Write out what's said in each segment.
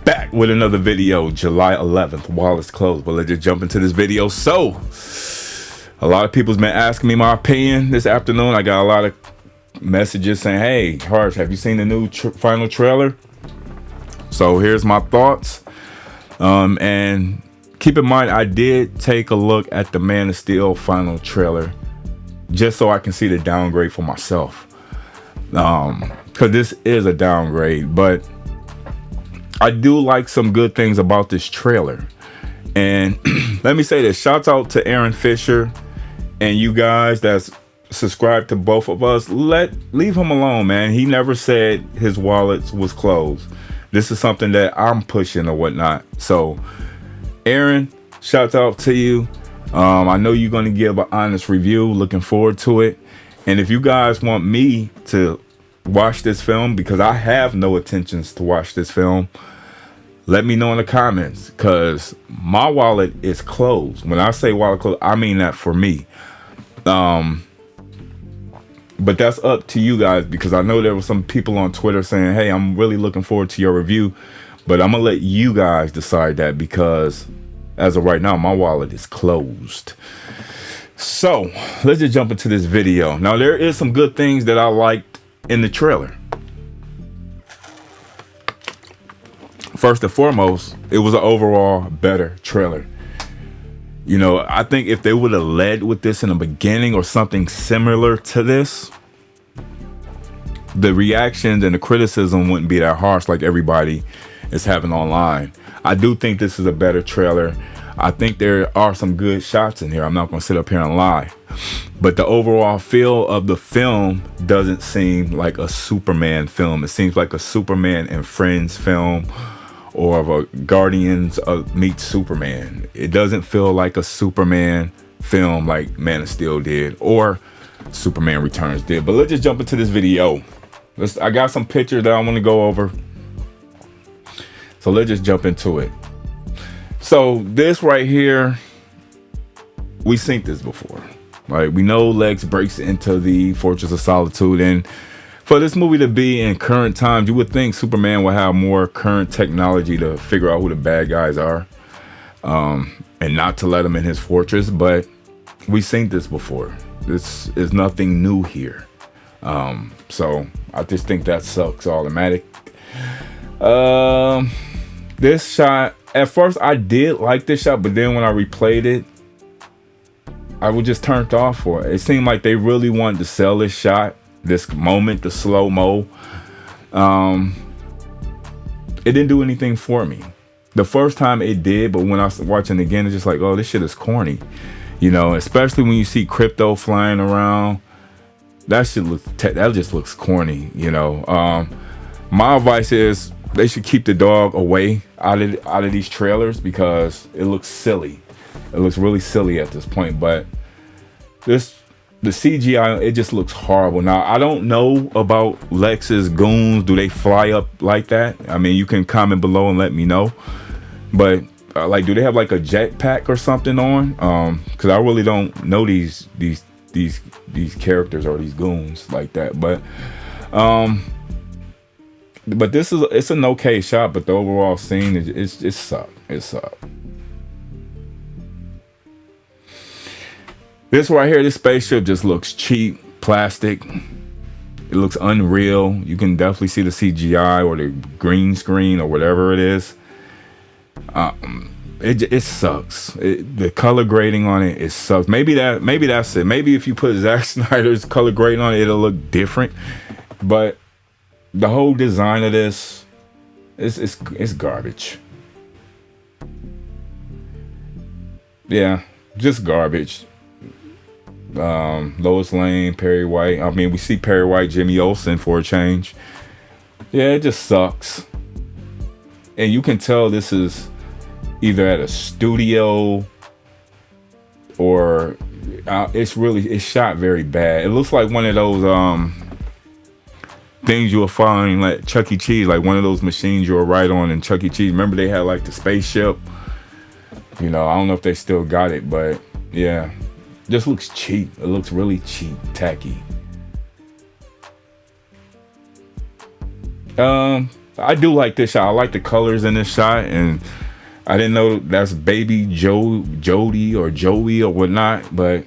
back with another video. July 11th, wallet's closed. But let's just jump into this video. So, a lot of people's been asking me my opinion this afternoon. I got a lot of messages saying, hey, Harsh, have you seen the new final trailer? So, here's my thoughts. And keep in mind, I did take a look at the Man of Steel final trailer just so I can see the downgrade for myself. Because this is a downgrade, but I do like some good things about this trailer. And let me say this, shouts out to Aaron Fisher and you guys that's subscribed to both of us. Leave him alone, man. He never said his wallet was closed. This is something that I'm pushing or whatnot. So Aaron, shouts out to you. I know you're going to give an honest review. Looking forward to it. And if you guys want me to watch this film, because I have no intentions to watch this film, let me know in the comments, because my wallet is closed. When I say wallet closed, I mean that for me. But that's up to you guys, because I know there were some people on Twitter saying, hey, I'm really looking forward to your review, but I'm gonna let you guys decide that, because as of right now, my wallet is closed. So let's just jump into this video. Now, there is some good things that I liked in the trailer. First and foremost, it was an overall better trailer. You know, I think if they would have led with this in the beginning or something similar to this, the reactions and the criticism wouldn't be that harsh like everybody is having online. I do think this is a better trailer. I think there are some good shots in here. I'm not going to sit up here and lie. But the overall feel of the film doesn't seem like a Superman film. It seems like a Superman and Friends film, or of a Guardians of meets Superman. It doesn't feel like a Superman film like Man of Steel did, or Superman Returns did. But let's just jump into this video. I got some pictures that I want to go over. So let's just jump into it. So this right here, we've seen this before. Right? We know Lex breaks into the Fortress of Solitude, and for this movie to be in current times, you would think Superman would have more current technology to figure out who the bad guys are, and not to let them in his fortress. But we've seen this before. This is nothing new here. So I just think that sucks automatic. This shot, at first I did like this shot, but then when I replayed it, I was just turned off for it. It seemed like they really wanted to sell this shot, this moment, the slow-mo. It didn't do anything for me. The first time it did, but when I was watching it again, it's just like, oh, this shit is corny. You know, especially when you see crypto flying around. That shit looks, that just looks corny, you know. My advice is they should keep the dog away out of these trailers, because it looks silly. It looks really silly at this point. But the CGI, it just looks horrible. Now, I don't know about Lex's goons. Do they fly up like that? I mean, you can comment below and let me know. But like, do they have like a jetpack or something on? Because I really don't know these characters or these goons like that. But this is, it's an okay shot, but the overall scene is it sucked. It sucked. This right here, this spaceship just looks cheap, plastic. It looks unreal. You can definitely see the CGI or the green screen or whatever it is. It sucks. The color grading on it sucks. Maybe that's it. Maybe if you put Zack Snyder's color grading on it, it'll look different. But the whole design of this it's garbage. Yeah, just garbage. Lois Lane, Perry White. I mean, we see Perry White, Jimmy Olsen for a change. Yeah, it just sucks. And you can tell this is either at a studio or it's shot very bad. It looks like one of those things you'll find like Chuck E. Cheese, like one of those machines you'll ride on in Chuck E. Cheese. Remember they had like the spaceship? You know, I don't know if they still got it, but yeah. Just looks cheap. It looks really cheap, tacky. I do like this shot. I like the colors in this shot, and I didn't know that's baby Jody or Joey or whatnot, but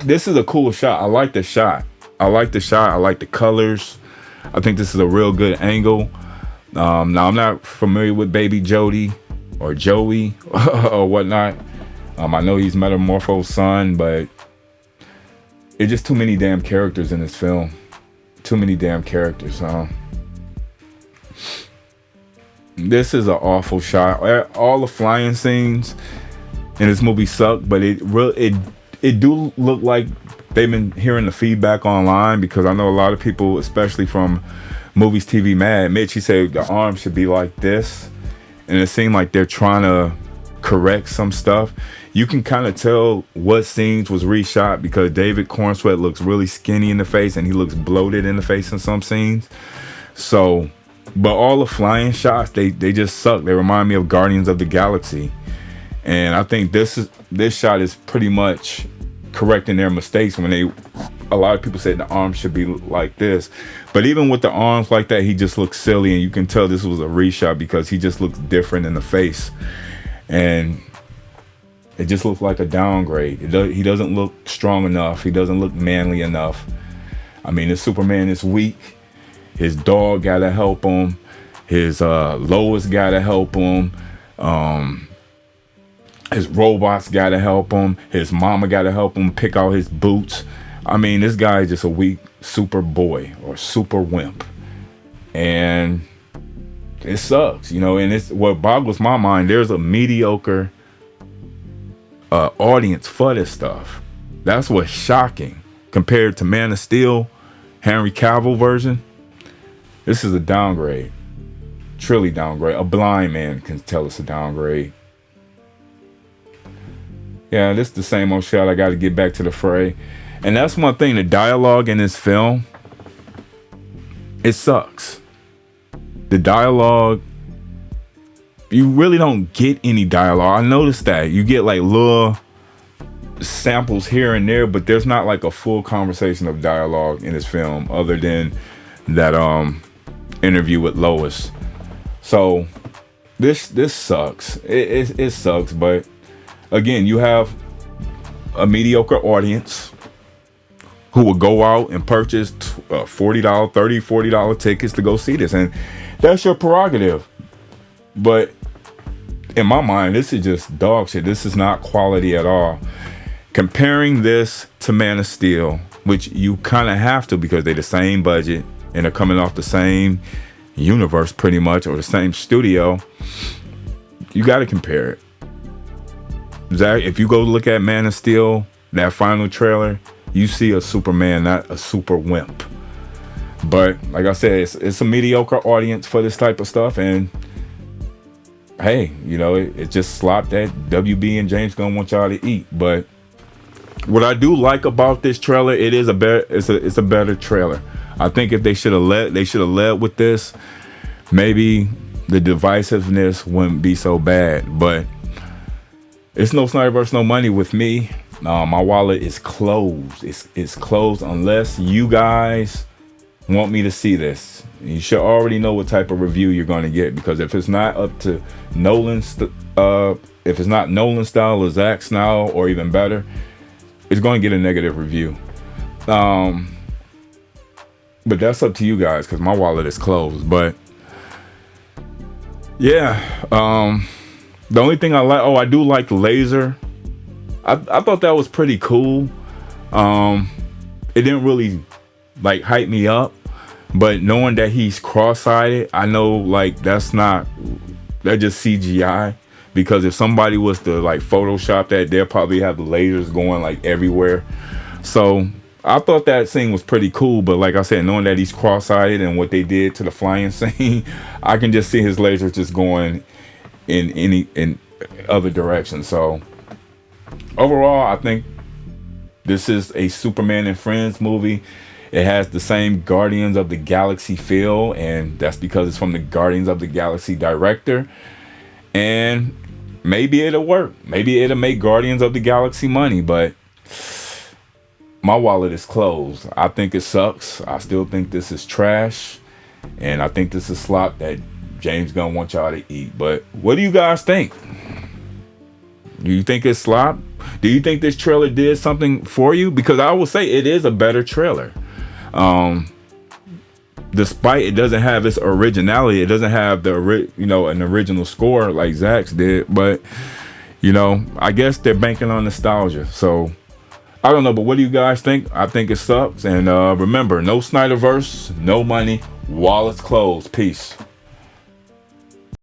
this is a cool shot. I like the shot. I like the shot. I like the colors. I think this is a real good angle. Now I'm not familiar with baby Jody or Joey or whatnot. I know he's Metamorpho's son, but it's just too many damn characters in this film. Too many damn characters. This is an awful shot. All the flying scenes in this movie suck, but it do look like they've been hearing the feedback online, because I know a lot of people, especially from Movies TV Mad, Mitch, he said the arm should be like this, and it seemed like they're trying to correct some stuff. You can kind of tell what scenes was reshot, because David Cornsweet looks really skinny in the face and he looks bloated in the face in some scenes. So, but all the flying shots, they just suck. They remind me of Guardians of the Galaxy, and I think this shot is pretty much correcting their mistakes when a lot of people said the arms should be like this, but even with the arms like that, he just looks silly, and you can tell this was a reshot because he just looks different in the face, and it just looks like a downgrade. He doesn't look strong enough. He doesn't look manly enough. I mean, this Superman is weak. His dog gotta help him. His Lois gotta help him. His robots gotta help him. His mama gotta help him pick out his boots. I mean, this guy is just a weak super boy or super wimp, and it sucks, you know. And it's what boggles my mind. There's a mediocre audience for this stuff. That's what's shocking compared to Man of Steel, Henry Cavill version. This is a downgrade, truly downgrade. A blind man can tell it's a downgrade. Yeah, this is the same old shot. I got to get back to the fray. And that's one thing, the dialogue in this film, it sucks. The dialogue, you really don't get any dialogue. I noticed that. You get like little samples here and there, but there's not like a full conversation of dialogue in this film other than that interview with Lois. So this sucks. It sucks, but again, you have a mediocre audience who will go out and purchase $40, $30, $40 tickets to go see this, and that's your prerogative. But in my mind, this is just dog shit. This is not quality at all. Comparing this to Man of Steel, which you kind of have to because they're the same budget and they're coming off the same universe pretty much, or the same studio, you got to compare it. Zach, if you go look at Man of Steel, that final trailer, you see a Superman, not a super wimp. But like I said, it's a mediocre audience for this type of stuff, and hey, you know, it just slop that WB and James Gunn want y'all to eat. But what I do like about this trailer, it's a better trailer. I think if they should have led with this, maybe the divisiveness wouldn't be so bad. But it's no Snyderverse, no money with me. My wallet is closed. It's closed unless you guys want me to see this. You should already know what type of review you're going to get, because if it's not up to Nolan's, if it's not Nolan style or Zack style or even better, it's going to get a negative review. But that's up to you guys, because my wallet is closed. But yeah, the only thing I do like the laser. I thought that was pretty cool. It didn't really like hype me up, but knowing that he's cross-sided, I know like that's just CGI, because if somebody was to like Photoshop that, they'll probably have the lasers going like everywhere. So I thought that scene was pretty cool, but like I said, knowing that he's cross-sided and what they did to the flying scene, I can just see his lasers just going in other directions. So overall, I think this is a Superman and Friends movie. It has the same Guardians of the Galaxy feel, and that's because it's from the Guardians of the Galaxy director. And maybe it'll work. Maybe it'll make Guardians of the Galaxy money, but my wallet is closed. I think it sucks. I still think this is trash, and I think this is slop that James Gunn wants y'all to eat. But what do you guys think? Do you think it's slop? Do you think this trailer did something for you? Because I will say it is a better trailer. Despite it doesn't have its originality, it doesn't have an original score like Zach's did. But I guess they're banking on nostalgia. So I don't know. But what do you guys think? I think it sucks. And remember, no Snyderverse, no money, wallets closed. Peace.